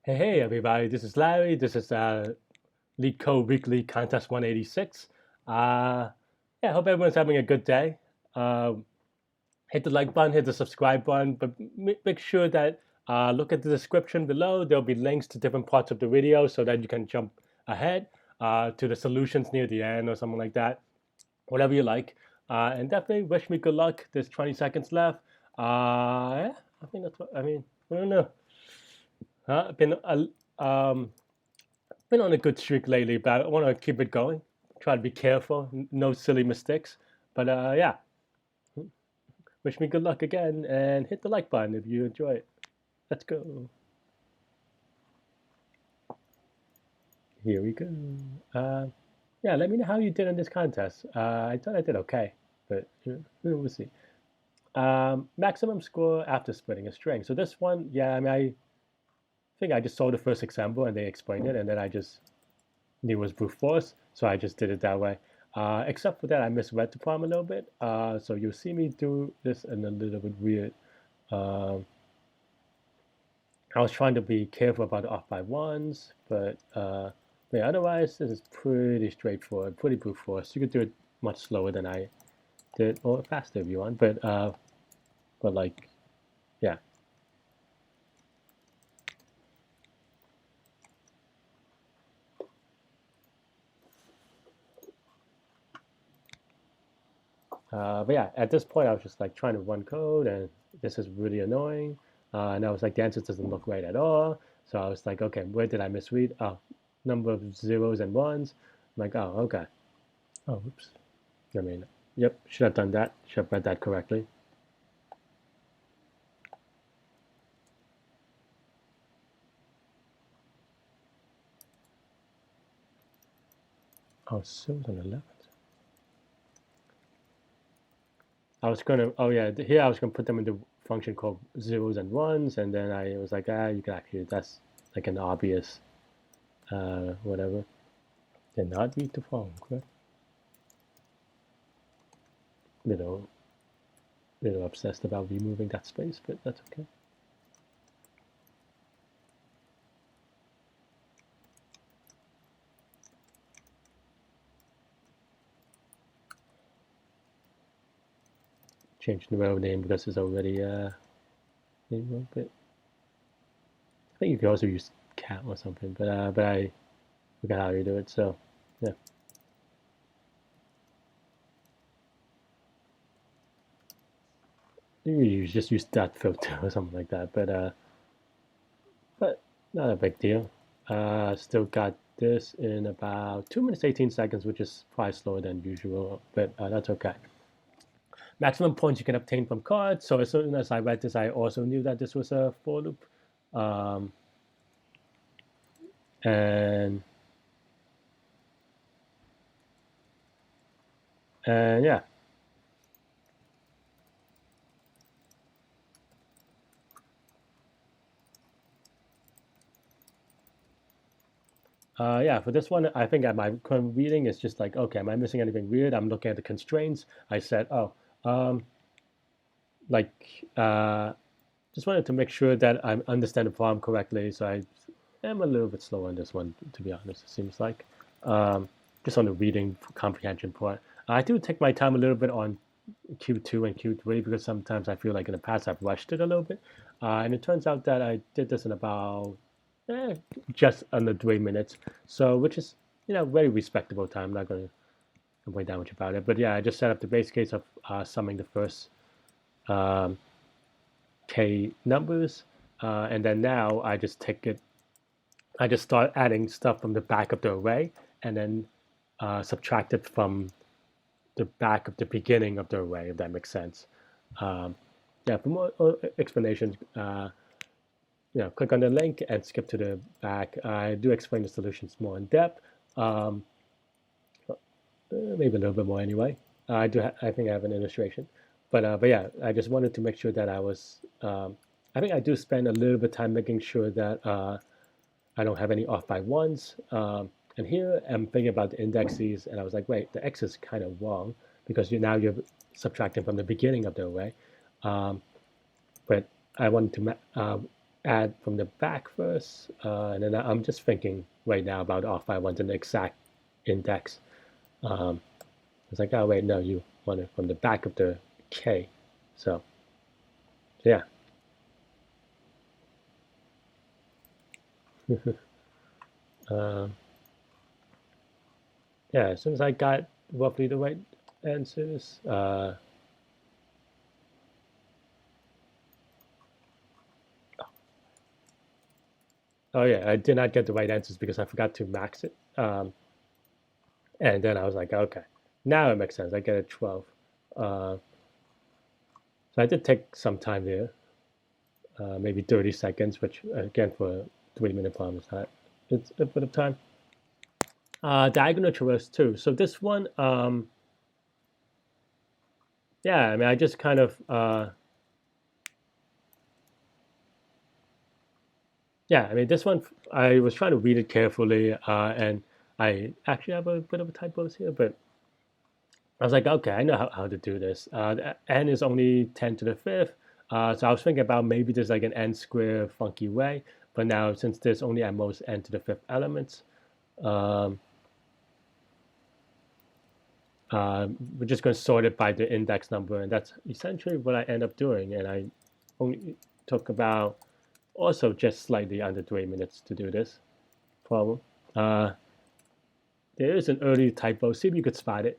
Hey, everybody, this is Larry. This is Lead Code Weekly Contest 186. Yeah, hope everyone's having a good day. Um, Hit the like button, hit the subscribe button, but make sure that look at the description below. There'll be links to different parts of the video so that you can jump ahead to the solutions near the end or something like that, whatever you like. And definitely wish me good luck. There's 20 seconds left. Yeah, I think that's what I mean. I don't know. Been been on a good streak lately, but I want to keep it going. Try to be careful, no silly mistakes. But yeah, wish me good luck again and hit the like button if you enjoy it. Let's go. Here we go. Yeah, let me know how you did in this contest. I thought I did okay, but we'll see. Maximum score after splitting a string. So this one, yeah, I mean, I think I just saw the first example and they explained it, and then I just knew it was brute force, so I just did it that way. Except for that, I misread the problem a little bit. So you'll see me do this in a little bit weird. Um, I was trying to be careful about the off by ones, but yeah, otherwise this is pretty straightforward, pretty brute force. You could do it much slower than I did, or faster if you want. But like, yeah. But yeah, at this point, I was just like trying to run code, and this is really annoying. And I was like, the answer doesn't look right at all. So I was like, okay, where did I misread? Oh, number of zeros and ones. I'm like, oh, okay. Oh, oops. I mean, yep, should have done that. Should have read that correctly. Oh, zeros and 11. I was gonna, oh yeah, here I was gonna put them in the function called zeros and ones, and then I was like, you can actually, that's like an obvious, whatever. Did not read the form, correct? Little obsessed about removing that space, but that's okay. Change the row name because it's already name a bit. I think you could also use cat or something, but I forgot how you do it. So yeah, you just use that filter or something like that. But not a big deal. Still got this in about 2 minutes 18 seconds, which is probably slower than usual, but that's okay. Maximum points you can obtain from cards. So as soon as I read this, I also knew that this was a for loop. Um, and yeah. Yeah, for this one, I think at my current reading, it's just like, okay, am I missing anything weird? I'm looking at the constraints. I said, oh, um, like, just wanted to make sure that I understand the problem correctly. So I am a little bit slow on this one, to be honest, it seems like. Um, just on the reading comprehension part. I do take my time a little bit on Q2 and Q3 because sometimes I feel like in the past I've rushed it a little bit. And it turns out that I did this in about eh, just under 3 minutes. So, which is, very respectable time. I'm not going to complain that much about it. But yeah, I just set up the base case of summing the first um, K numbers. And then now I just take it, I just start adding stuff from the back of the array and then subtract it from the back of the beginning of the array, if that makes sense. Um, yeah, for more explanations, click on the link and skip to the back. I do explain the solutions more in depth, maybe a little bit more anyway. I think I have an illustration, but yeah, I just wanted to make sure that I was. I think I do spend a little bit of time making sure that I don't have any off by ones. And here I'm thinking about the indexes, and I was like, wait, the x is kind of wrong because you're subtracting from the beginning of the array. Um, but I wanted to add from the back first, and then I'm just thinking right now about if I want an exact index. Um, it's like, oh wait, no, you want it from the back of the K. So, yeah. um, yeah, as soon as I got roughly the right answers, oh yeah, I did not get the right answers because I forgot to max it. And then I was like, okay, now it makes sense. I get a 12. Uh, so I did take some time there, maybe 30 seconds, which again for a 3 minute problem is not, it's a bit of time. Diagonal traverse too. So this one, yeah, I mean, I just kind of, yeah, I mean, this one, I was trying to read it carefully, and I actually have a bit of a typos here, but I was like, okay, I know how to do this. N is only 10 to the fifth. So I was thinking about maybe there's like an n square funky way. But now, since there's only at most n to the fifth elements, um, we're just going to sort it by the index number. And that's essentially what I end up doing. And I only took about also just slightly under 3 minutes to do this problem. Uh, there is an early typo. See if you could spot it.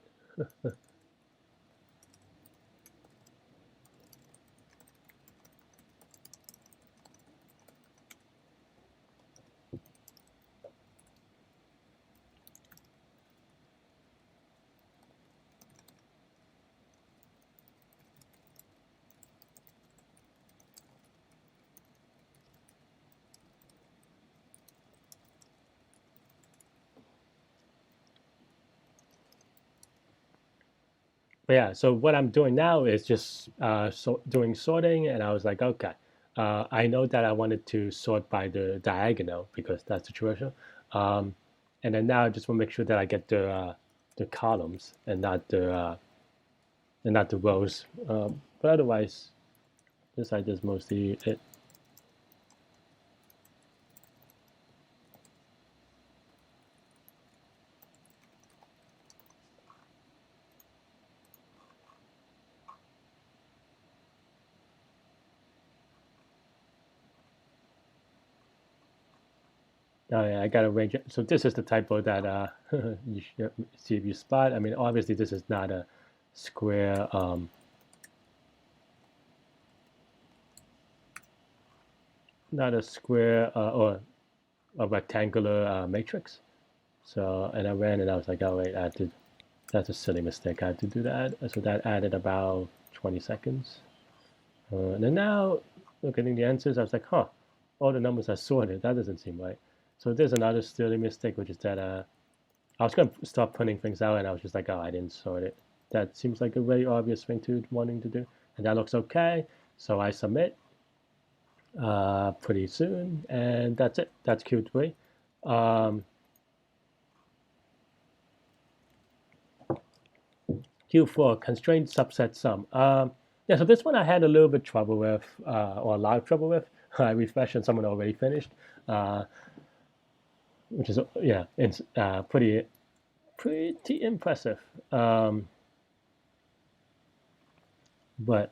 But yeah, so what I'm doing now is just doing sorting, and I was like, okay, I know that I wanted to sort by the diagonal because that's the tradition, um, and then now I just want to make sure that I get the columns and not the rows. But otherwise, this side is mostly it. Oh yeah, I got to arrange it. So this is the typo that you should see if you spot. I mean, obviously this is not a square. Not a square or a rectangular matrix. So, and I ran and I was like, oh wait, that's a silly mistake. I have to do that. So that added about 20 seconds. And then now, looking at the answers, I was like, huh, all the numbers are sorted. That doesn't seem right. So there's another silly mistake, which is that I was going to start putting things out and I was just like, oh, I didn't sort it. That seems like a very obvious thing to wanting to do. And that looks okay. So I submit pretty soon. And that's it. That's Q3. Um, Q4, constraint subset sum. Yeah, so this one I had a little bit trouble with, or a lot of trouble with. I refreshed and someone already finished, uh, which is yeah, it's pretty impressive. But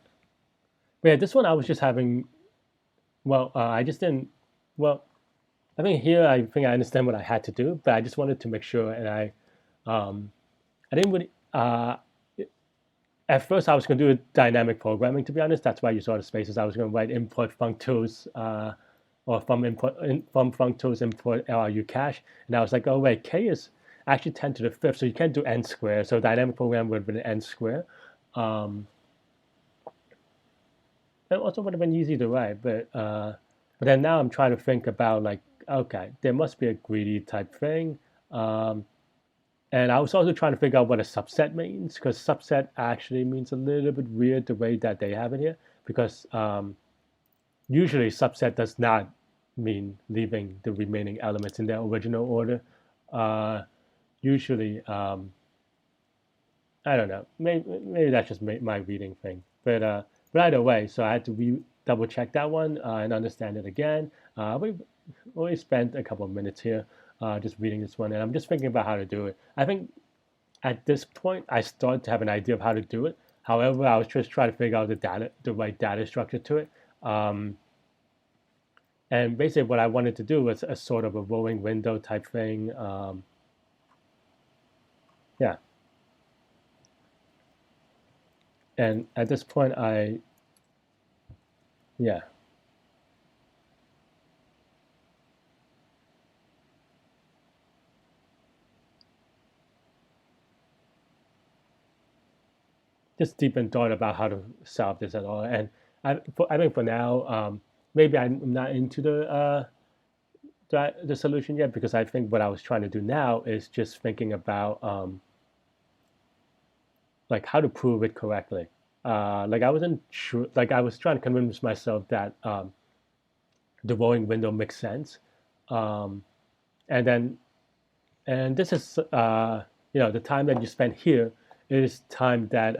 yeah, this one I was just having. Well, I just didn't. Well, I think here I think I understand what I had to do, but I just wanted to make sure, and I didn't really. At first, I was going to do dynamic programming. To be honest, that's why you saw the spaces. I was going to write input functors, or from functors import LRU cache, and I was like, oh wait, k is actually 10 to the fifth, so you can't do n squared. So dynamic program would have been n squared. Um, it also would have been easy to write, but then now I'm trying to think about like, okay, there must be a greedy type thing. Um, And I was also trying to figure out what a subset means because subset actually means a little bit weird the way that they have it here because usually subset does not mean leaving the remaining elements in their original order. Uh, Usually, I don't know. Maybe that's just my reading thing. But either way, so I had to double check that one and understand it again. We've only spent a couple of minutes here just reading this one, and I'm just thinking about how to do it. I think at this point, I start to have an idea of how to do it. However, I was just trying to figure out the right data structure to it. Um, and basically, what I wanted to do was a sort of a rolling window type thing. Yeah, and at this point, yeah, just deep in thought about how to solve this at all. And I think for now, maybe I'm not into the solution yet because I think what I was trying to do now is just thinking about like how to prove it correctly. Like I wasn't sure. Like I was trying to convince myself that the rolling window makes sense, um, and then and this is the time that you spend here is time that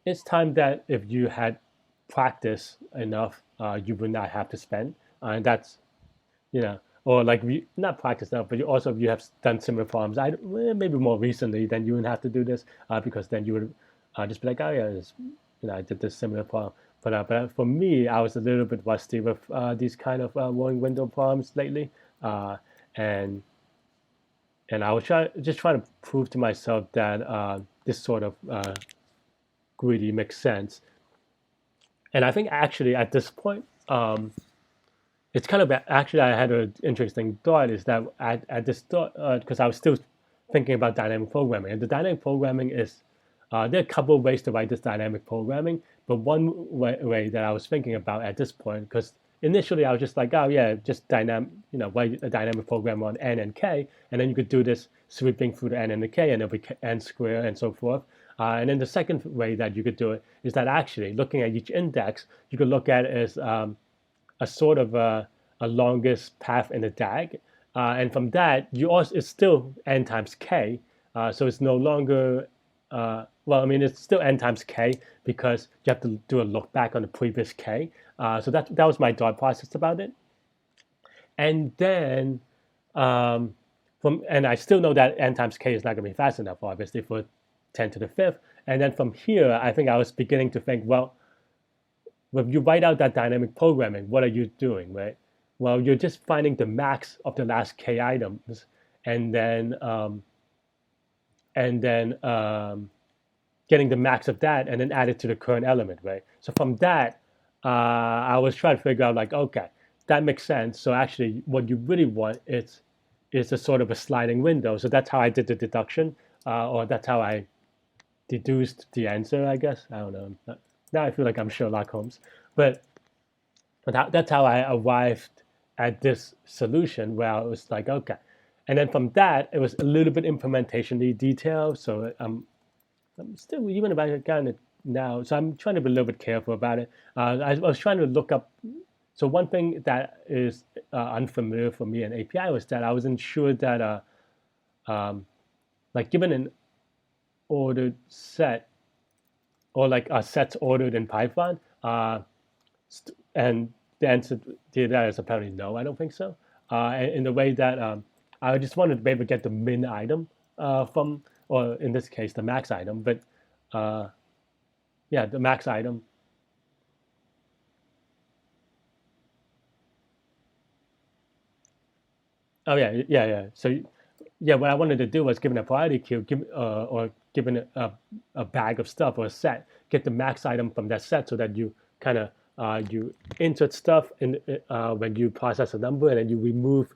it's time that if you had practice enough, you would not have to spend, and that's or like not practice enough, but you also if you have done similar problems, maybe more recently, then you wouldn't have to do this because then you would just be like, oh yeah, I did this similar problem. But for me, I was a little bit rusty with these kind of rolling window problems lately, uh, and I was just trying to prove to myself that this sort of greedy makes sense. And I think actually at this point, it's kind of actually I had an interesting thought is that at this thought because I was still thinking about dynamic programming, and the dynamic programming is there are a couple of ways to write this dynamic programming, but one way that I was thinking about at this point, because initially I was just like, oh yeah, just write a dynamic program on n and k, and then you could do this sweeping through the n and the k, and it'll be n squared and so forth. And then the second way that you could do it is that actually looking at each index, you could look at it as a sort of a longest path in the DAG. And from that, you also it's still n times k. So it's no longer well, I mean, it's still n times k because you have to do a look back on the previous k. So that was my thought process about it. And then and I still know that n times k is not going to be fast enough, obviously, for 10 to the fifth. And then from here, I think I was beginning to think, well, when you write out that dynamic programming, what are you doing, right? Well, you're just finding the max of the last k items, and then and then getting the max of that, and then add it to the current element, right? So from that, I was trying to figure out like, okay, that makes sense. So actually, what you really want is a sort of a sliding window. So that's how I did the deduction, or that's how I deduced the answer, I guess. I don't know. Now I feel like I'm Sherlock Holmes, but that's how I arrived at this solution where I was like, okay. And then from that, it was a little bit implementation detail. So I'm still, even if I got it now, so I'm trying to be a little bit careful about it. I was trying to look up. So one thing that is unfamiliar for me in API was that I wasn't sure that, like given an ordered set, or like sets ordered in Python, and the answer to that is apparently no. I don't think so. In the way that I just wanted to be able to get the min item from, or in this case, the max item. But uh, yeah, the max item. Oh yeah, yeah, yeah. So yeah, what I wanted to do was given a priority queue, or given a bag of stuff or a set, get the max item from that set so that you kind of you insert stuff in when you process a number, and then you remove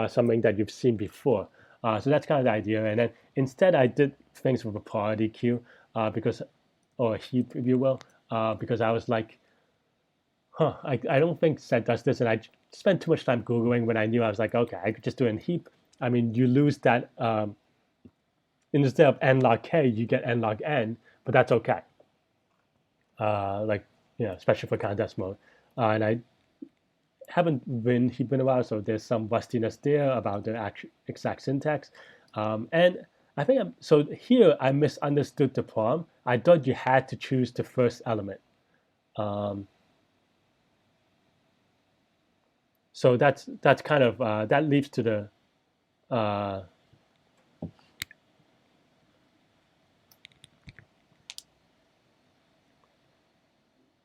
something that you've seen before. So that's kind of the idea. And then instead, I did things with a priority queue because, or a heap, if you will, because I was like, I don't think set does this. And I spent too much time Googling when I knew I was like, okay, I could just do it in heap. I mean, you lose that instead of n log k, you get n log n, but that's okay. Like, especially for contest mode. And I haven't been heaping a while, so there's some rustiness there about the exact syntax. And I think so here I misunderstood the problem. I thought you had to choose the first element. Um, so that's kind of that leads to the uh,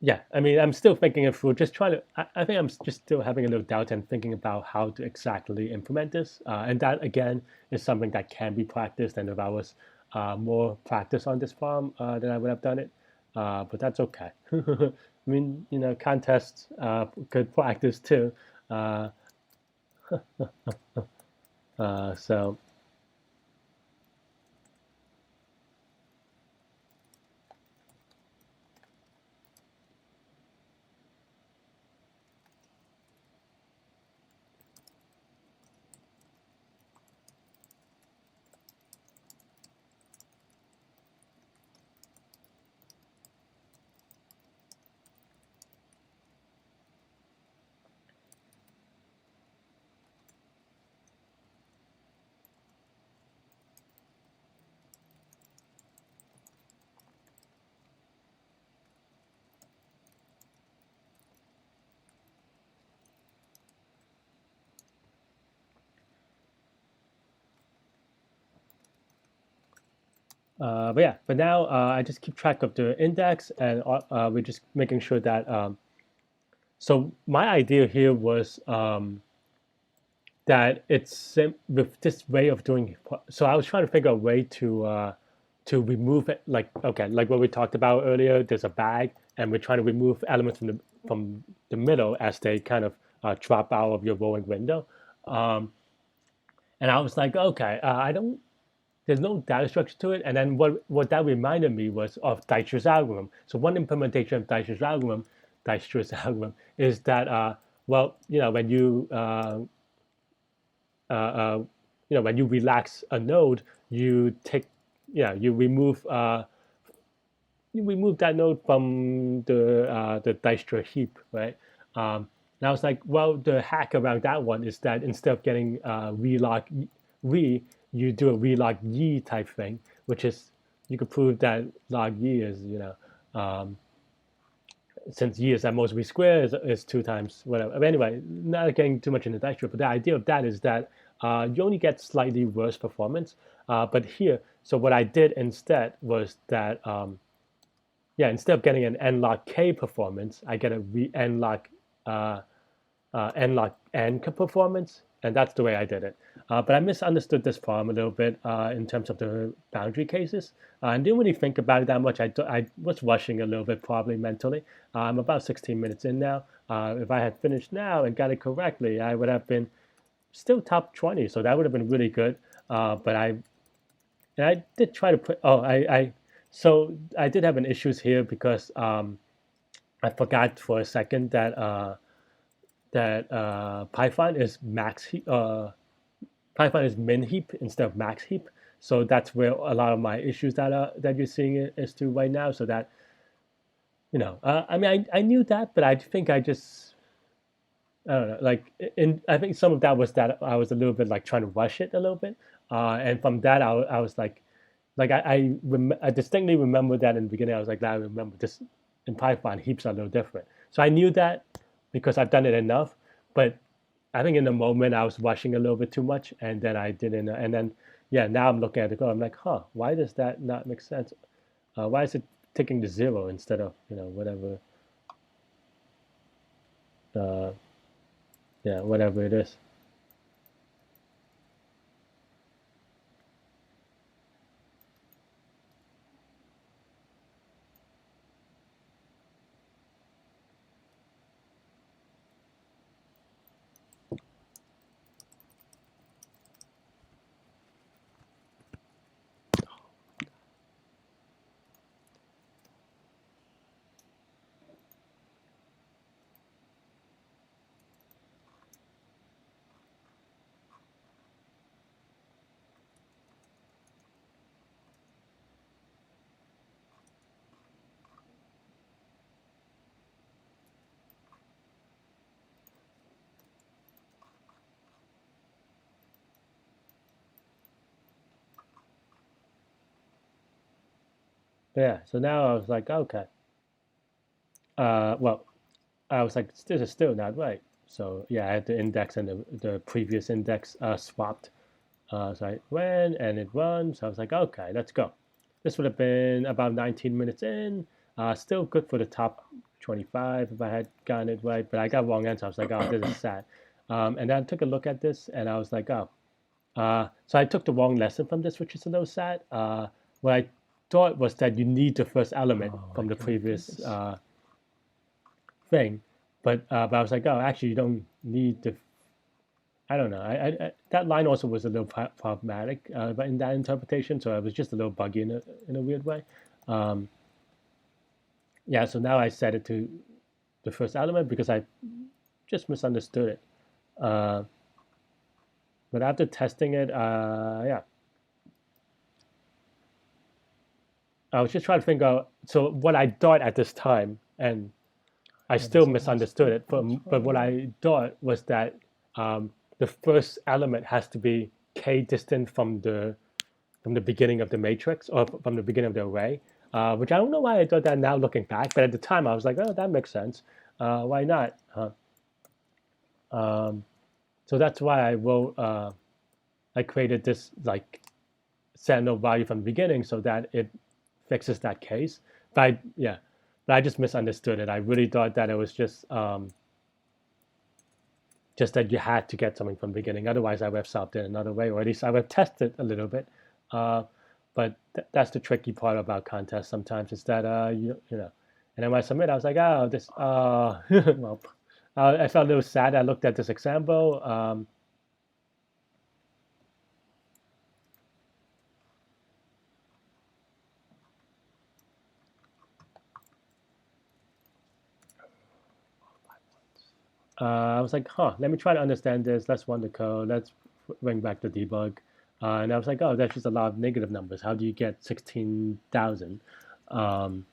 yeah. I mean, I'm still thinking if we're just trying to. I think I'm just still having a little doubt and thinking about how to exactly implement this. And that again is something that can be practiced. And if I was more practice on this farm, then I would have done it. But that's okay. I mean, contests could practice too. Uh, so but yeah, but now I just keep track of the index, and we're just making sure that. So my idea here was that with this way of doing. So I was trying to figure a way to remove it. Like okay, like what we talked about earlier. There's a bag, and we're trying to remove elements from the middle as they kind of drop out of your rolling window. Um, and I was like, okay, I don't there's no data structure to it. And then what that reminded me was of Dijkstra's algorithm. So one implementation of Dijkstra's algorithm is that well, when uh, uh, when you relax a node, you take you remove that node from the Dijkstra heap, right? And I was like, well, the hack around that one is that instead of getting relog re, you do a relog ye type thing, which is you could prove that log ye is um, since ye is at most v squared is two times whatever. But anyway, not getting too much into that, but the idea of that is that you only get slightly worse performance. But here, so what I did instead was that yeah, instead of getting an n-log k performance, I get a n-log uh, n-log n performance, and that's the way I did it. But I misunderstood this problem a little bit in terms of the boundary cases. I didn't really think about it that much. I was rushing a little bit probably mentally. I'm about 16 minutes in now. If I had finished now and got it correctly, I would have been still top 20, so that would have been really good. But I did try to put. Oh, so I did have an issues here because I forgot for a second that Python is Python is min heap instead of max heap. So that's where a lot of my issues that you're seeing is to right now. So that I mean, I knew that, but I think I just I don't know. Like, I think some of that was that I was a little bit like trying to rush it a little bit, and from that I was like I distinctly remember that in the beginning. I was like, I remember this in Python heaps are a little different. So I knew that because I've done it enough, but I think in the moment I was rushing a little bit too much, and then I didn't. And then yeah, now I'm looking at the code. I'm like, huh, why does that not make sense? Why is it taking the zero instead of whatever uh, yeah whatever it is. Yeah. So now I was like, okay. well, I was like, this is still not right. So yeah, I had the index and the previous index swapped. So I went and it runs. So I was like, okay, let's go. This would have been about 19 minutes in. Still good for the top 25 if I had gotten it right, but I got wrong answer. I was like, oh, this is sad. And then I took a look at this and I was like, oh. So I took the wrong lesson from this, which is a little sad. What I thought was that you need the first element Oh, from I the can do previous this. thing, but I was like, oh, actually, you don't need the. I don't know. That line also was a little problematic, but in that interpretation, so it was just a little buggy in a weird way. Um, yeah, so now I set it to the first element because I just misunderstood it. Uh, but after testing it, yeah, I was just trying to figure out. So what I thought at this time, and I Yeah, still there's almost misunderstood it. 2 points But for what you. I thought was that the first element has to be k distant from the beginning of the matrix or from the beginning of the array, which I don't know why I thought that now looking back. But at the time, I was like, oh, that makes sense. Why not? Um, so that's why I wrote. I created this like set no value from the beginning so that it fixes that case. But yeah, but I just misunderstood it. I really thought that it was just that you had to get something from the beginning. Otherwise, I would have solved it another way, or at least I would have tested a little bit. Uh, but that's the tricky part about contests sometimes is that, you know, and then when I submit, I was like, oh, this, well, I felt a little sad. I looked at this example. I was like, huh, let me try to understand this. Let's run the code. Let's bring back the debug. And I was like, oh, that's just a lot of negative numbers. How do you get 16,000? Um,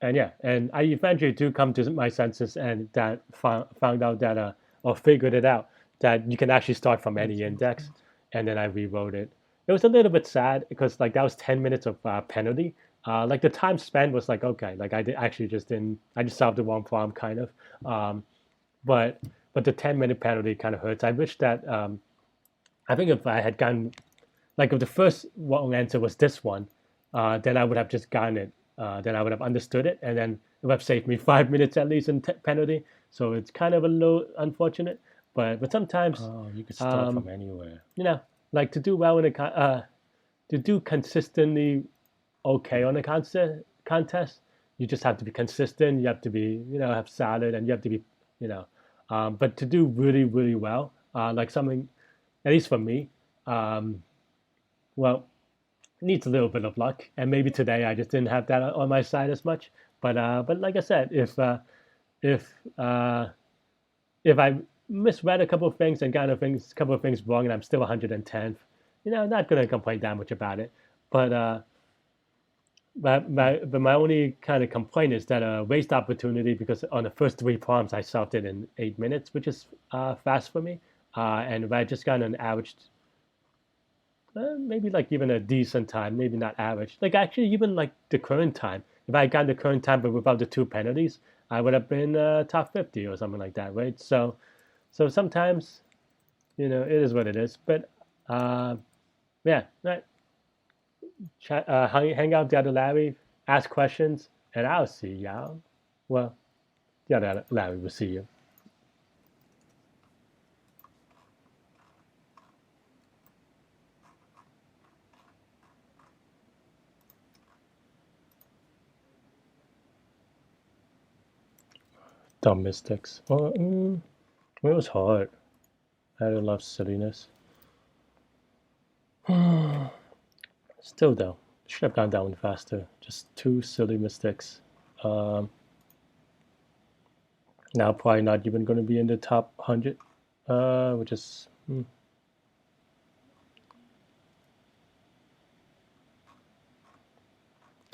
and yeah, and I eventually do come to my senses and that found out that, or figured it out, that you can actually start from Wait, any can you index. stand? And then I rewrote it. It was a little bit sad because like that was 10 minutes of penalty. Like the time spent was like, okay, like actually just didn't, I just solved the wrong problem kind of. Um, but but the 10-minute penalty kind of hurts. I wish that, I think if I had gotten, like if the first wrong answer was this one, then I would have just gotten it. Then I would have understood it, and then it would have saved me 5 minutes at least in penalty. So it's kind of a little unfortunate, but sometimes, Oh, you could start um, from anywhere. you know, like to do well in a to do consistently okay on a contest, you just have to be consistent. You have to be, have solid, and you have to be, you know, but to do really really well, like something, at least for me, um, well, needs a little bit of luck, and maybe today I just didn't have that on my side as much. But like I said, if uh, if I misread a couple of things and got a couple of things wrong, and I'm still 110th, I'm not gonna complain that much about it. But my only kind of complaint is that waste opportunity because on the first three problems I solved it in 8 minutes, which is fast for me. And if I just got an average, maybe like even a decent time, maybe not average. Like actually, even like the current time. If I got the current time, but without the two penalties, I would have been top 50 or something like that, right? So sometimes, it is what it is. But uh, yeah, right. Hang out with the other Larry, ask questions, and I'll see y'all. Well, the other Larry will see you. Dumb mistakes. Well, it was hard. I don't love silliness. Still, though, should have gone down faster. Just two silly mistakes. Um, Now, probably not even going to be in the top 100, which is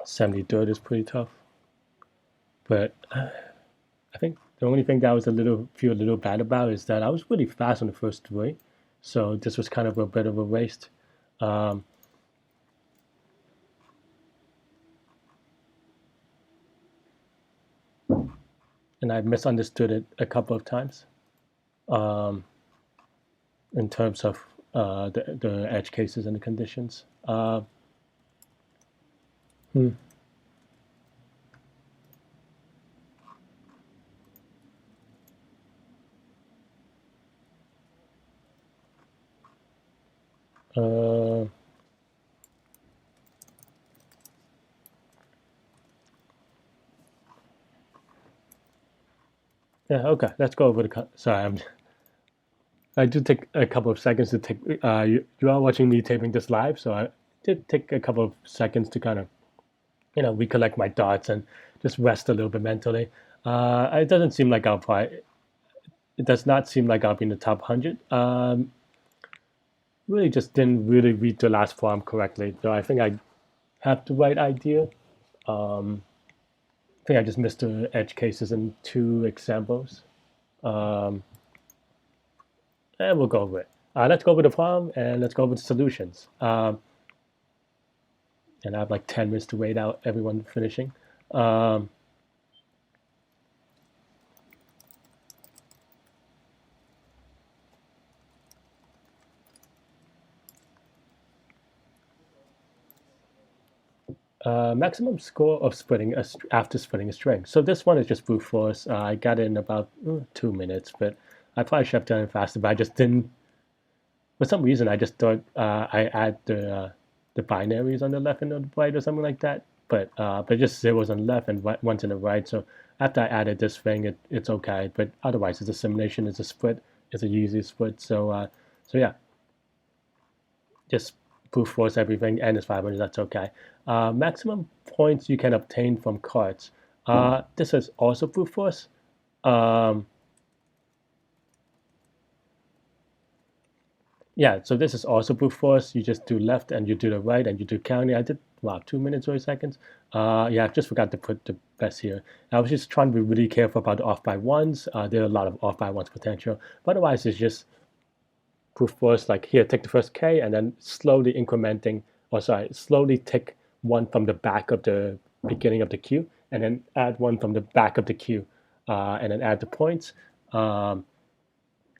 73rd is pretty tough. But I think the only thing that I was feel a little bad about is that I was really fast on the first three, so this was kind of a bit of a waste. Um, and I misunderstood it a couple of times um, in terms of the edge cases and the conditions. Hmm. uh, yeah, okay, let's go over sorry, I do take a couple of seconds to take. You are watching me taping this live, so I did take a couple of seconds to kind of recollect my thoughts and just rest a little bit mentally. It doesn't seem like I'll probably. It does not seem like I'll be in the top 100. Really, just didn't really read the last form correctly. So I think I have the right idea. I think I just missed the edge cases in two examples. Um, and we'll go over it. Let's go over the problem and let's go over the solutions. And I have like 10 minutes to wait out everyone finishing. Um, Maximum score of splitting after splitting a string. So this one is just brute force. I got it in about 2 minutes, but I probably should have done it faster. But I just didn't. For some reason, I just thought I add the binaries on the left and on the right or something like that. But just zeros on the left and ones on the right. So after I added this thing, it's okay. But otherwise, it's a simulation. It's a split. It's a easy split. So yeah, just brute force everything, and it's 500. That's okay. Maximum points you can obtain from cards. This is also brute force. Um, yeah, so this is also brute force. You just do left and you do the right and you do counting. I did, wow, 2 minutes, 30 seconds. Yeah, I just forgot to put the best here. I was just trying to be really careful about the off by ones. There are a lot of off by ones potential. But otherwise, it's just brute force, like here, take the first K and then slowly incrementing, or sorry, slowly take one from the back of the beginning of the queue and then add one from the back of the queue and then add the points. Um,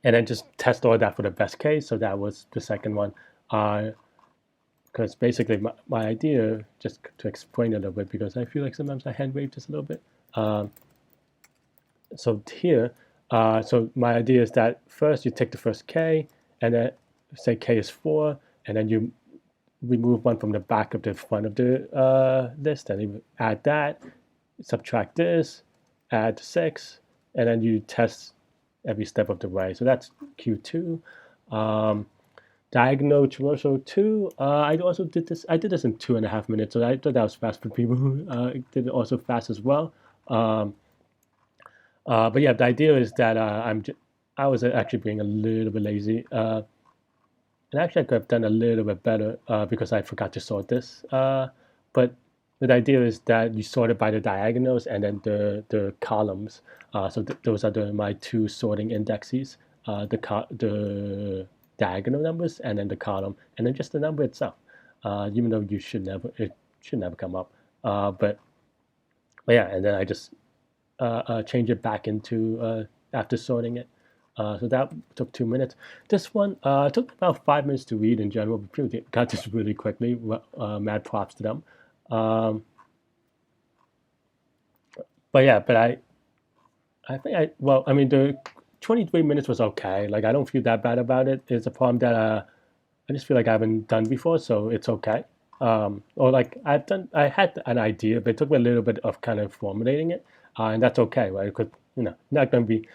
and then just test all that for the best case. So that was the second one. Because basically, my idea, just to explain it a little bit, because I feel like sometimes I hand wave just a little bit. Um, so here, so my idea is that first you take the first K, and then say K is 4, and then you remove one from the back of the front of the list, and you add that, subtract this, add 6, and then you test every step of the way. So that's Q2. Um, Diagonal traversal 2. I also did this. I did this in 2.5 minutes, so I thought that was fast for people who did it also fast as well. Um, but yeah, the idea is that I was actually being a little bit lazy. And actually, I could have done a little bit better because I forgot to sort this. But the idea is that you sort it by the diagonals and then the columns. So those are my two sorting indexes: the diagonal numbers and then the column, and then just the number itself. Even though it should never come up. But yeah, and then I just change it back into after sorting it. So that took 2 minutes. This one took about 5 minutes to read in general. But people got this really quickly. Mad props to them. Um, but yeah, I think well, I mean, the 23 minutes was okay. Like, I don't feel that bad about it. It's a problem that I just feel like I haven't done before, so it's okay. Or like I had an idea, but it took me a little bit of kind of formulating it, and that's okay, right? Because not going to be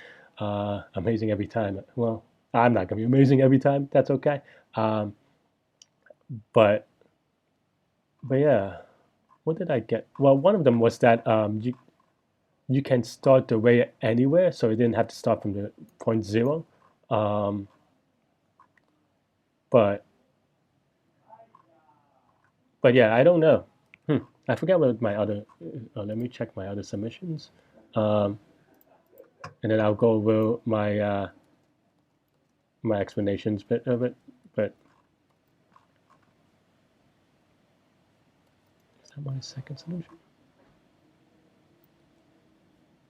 amazing every time. Well, I'm not going to be amazing every time. That's okay. Um, but but yeah, what did I get? Well, one of them was that you can start the way anywhere, so you didn't have to start from the point zero. Um, but but yeah, I don't know. I forget what my other. Let me check my other submissions. Um, and then I'll go over my explanations bit of it. But is that my second solution?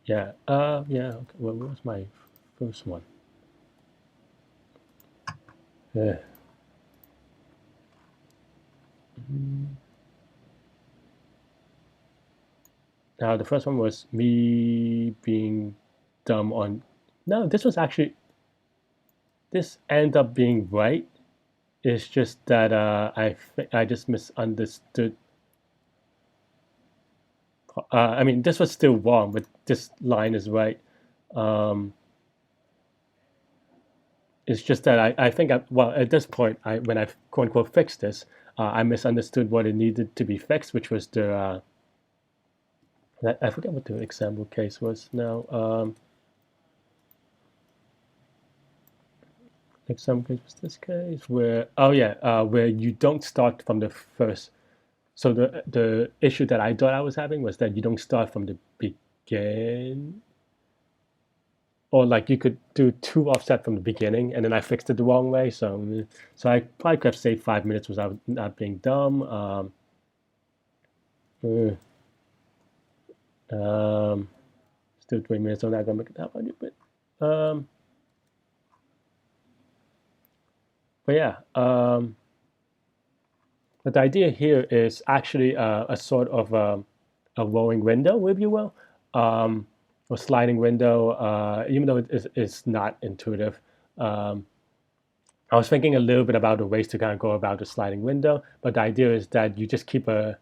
Yeah. Yeah. Okay. Well, what was my first one? Uh, Now the first one was me being dumb on. No, this was actually this ended up being right. It's just that I just misunderstood. I mean, this was still wrong, but this line is right. Um, it's just that I think well at this point when I quote unquote fixed this, I misunderstood what it needed to be fixed, which was the I forget what the example case was now. Example case was this case where where you don't start from the first. So the issue that I thought I was having was that you don't start from the begin, or like you could do two offset from the beginning, and then I fixed it the wrong way. So I probably could have saved 5 minutes without not being dumb. Uh, um, Still 3 minutes. I'm not gonna make it that much, but yeah. But the idea here is actually a sort of a rolling window, if you will, um, or sliding window. Even though it's not intuitive, um, I was thinking a little bit about the ways to kind of go about the sliding window. But the idea is that you just the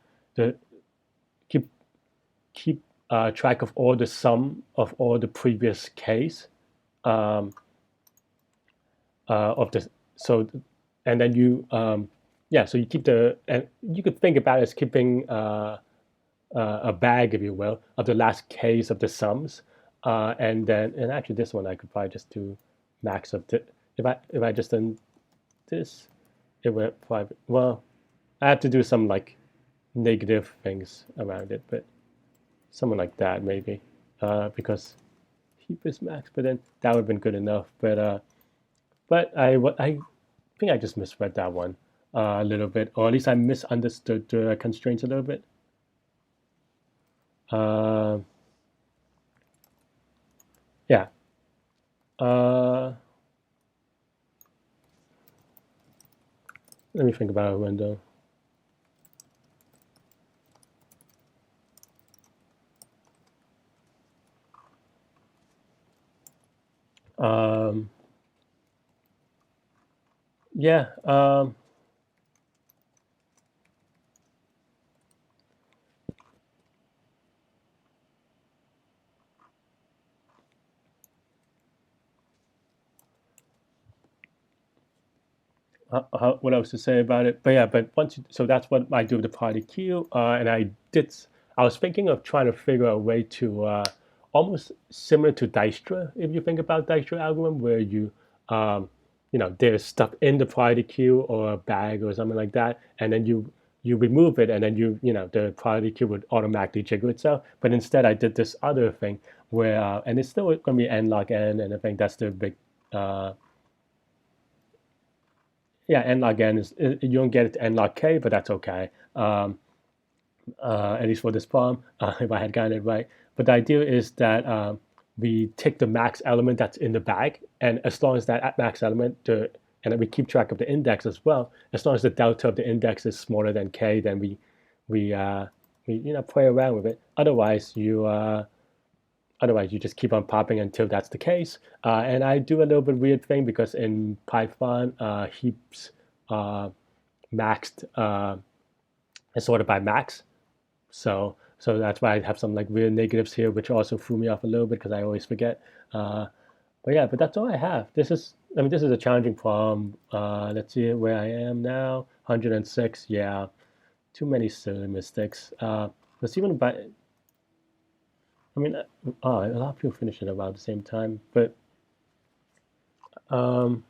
keep keep track of all the sum of all the previous case um, of the so and then you yeah, so you keep the and you could think about it as keeping a bag, if you will, of the last case of the sums, and actually this one I could probably just do max of the if I just done this, it would probably well I have to do some like negative things around it, but something like that maybe because keep is max, but then that would have been good enough, but I think I just misread that one a little bit, or at least I misunderstood the constraints a little bit. Uh, yeah. Uh, Let me think about a window. Um, yeah. What else to say about it? But yeah, but so that's what I do with the party queue, and I was thinking of trying to figure out a way to almost similar to Dijkstra, if you think about Dijkstra algorithm, where um, there's stuff in the priority queue or a bag or something like that, and then you remove it, and then the priority queue would automatically trigger itself. But instead, I did this other thing where, and it's still going to be n log n, and I think that's the big uh, yeah, n log n is you don't get it to n log k, but that's okay. At least for this problem, if I had gotten it right. But the idea is that we take the max element that's in the bag, and as long as that max element, and then we keep track of the index as well. As long as the delta of the index is smaller than k, then we play around with it. Otherwise, you just keep on popping until that's the case. And I do a little bit weird thing because in Python, heaps uh, maxed is sorted by max. So that's why I have some like weird negatives here, which also threw me off a little bit because I always forget. Uh, but yeah, but that's all I have. This is a challenging problem. Let's see where I am now. 106. Yeah, too many silly mistakes. Because even by I mean, a lot of people finish at about the same time, but um,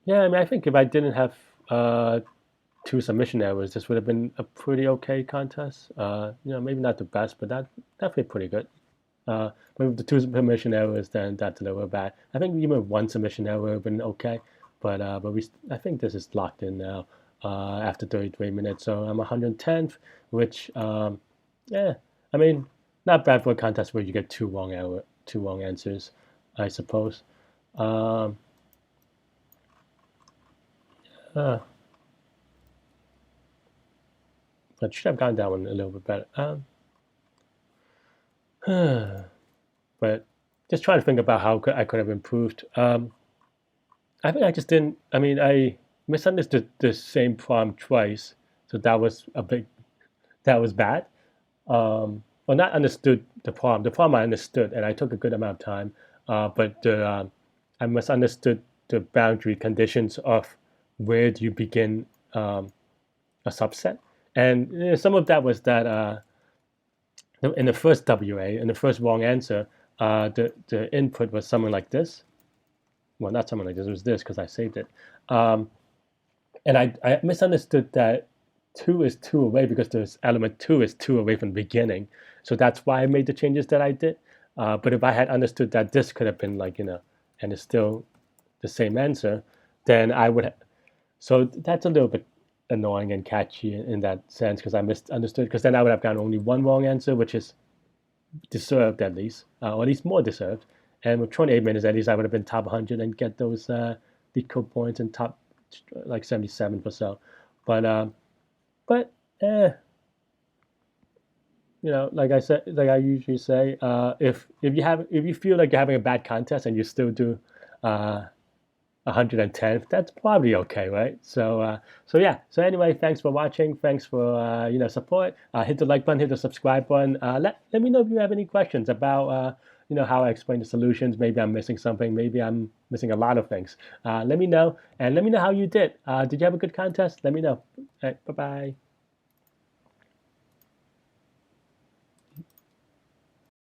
yeah, I mean, I think if I didn't have two submission errors, this would have been a pretty okay contest. Maybe not the best, but that definitely pretty good. But with the two submission errors, then that's a little bad. I think even one submission error would have been okay, but I think this is locked in now after 33 minutes. So I'm 110th, which yeah, I mean, not bad for a contest where you get two wrong answers, I suppose. Um, uh, but should have gone that one a little bit better. But just trying to think about how I could have improved. I think I just didn't. I mean, I misunderstood the same prompt twice, so that was bad. Well, not understood the prompt. The prompt I understood, and I took a good amount of time. But I misunderstood the boundary conditions of where do you begin a subset, and some of that was that in the first WA, in the first wrong answer, the input was something like this. Well, not something like this. It was this because I saved it. Um, and I misunderstood that two is two away because this element two is two away from the beginning. So that's why I made the changes that I did. But if I had understood that this could have been like, and it's still the same answer, then I would have. So that's a little bit annoying and catchy in that sense because I misunderstood. Because then I would have gotten only one wrong answer, which is deserved at least, or at least more deserved. And with 28 minutes, at least I would have been top 100 and get those LeetCode points and top like 77 or so. But but eh, like I said, like I usually say, if you feel like you're having a bad contest and you still do 110th, that's probably okay, right? So yeah. So anyway, thanks for watching. Thanks for support. Hit the like button, hit the subscribe button. Let me know if you have any questions about how I explain the solutions. Maybe I'm missing something. Maybe I'm missing a lot of things. Let me know, and let me know how you did. Did you have a good contest? Let me know. All right, bye bye.